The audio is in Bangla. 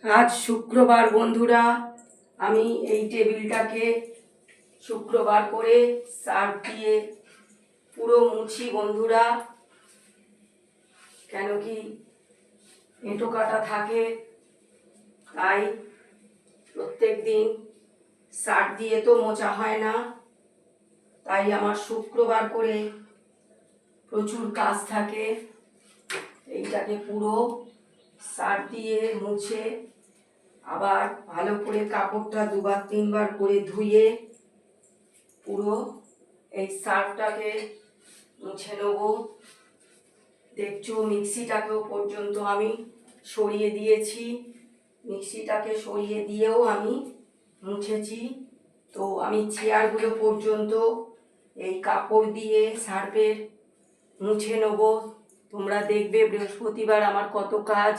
আজ শুক্রবার বন্ধুরা, আমি এই টেবিলটাকে শুক্রবার করে সার্ফ দিয়ে পুরো মুছি বন্ধুরা। কেন কি এঁটো কাটা থাকে, তাই প্রত্যেক দিন সার্ফ দিয়ে তো মোছা হয় না, তাই আমার শুক্রবার করে প্রচুর কাজ থাকে। এইটাকে পুরো সার্ফ দিয়ে মুছে আবার ভালো করে কাপড়টা দুবার তিনবার করে ধুয়ে পুরো এই সার্ফটাকে মুছে নেব। দেখছো মিক্সিটাকেও পর্যন্ত আমি সরিয়ে দিয়েছি, মিক্সিটাকে সরিয়ে দিয়েও আমি মুছেছি। তো আমি চেয়ারগুলো পর্যন্ত এই কাপড় দিয়ে সার্ফের মুছে নেব। তোমরা দেখবে বৃহস্পতিবার আমার কত কাজ।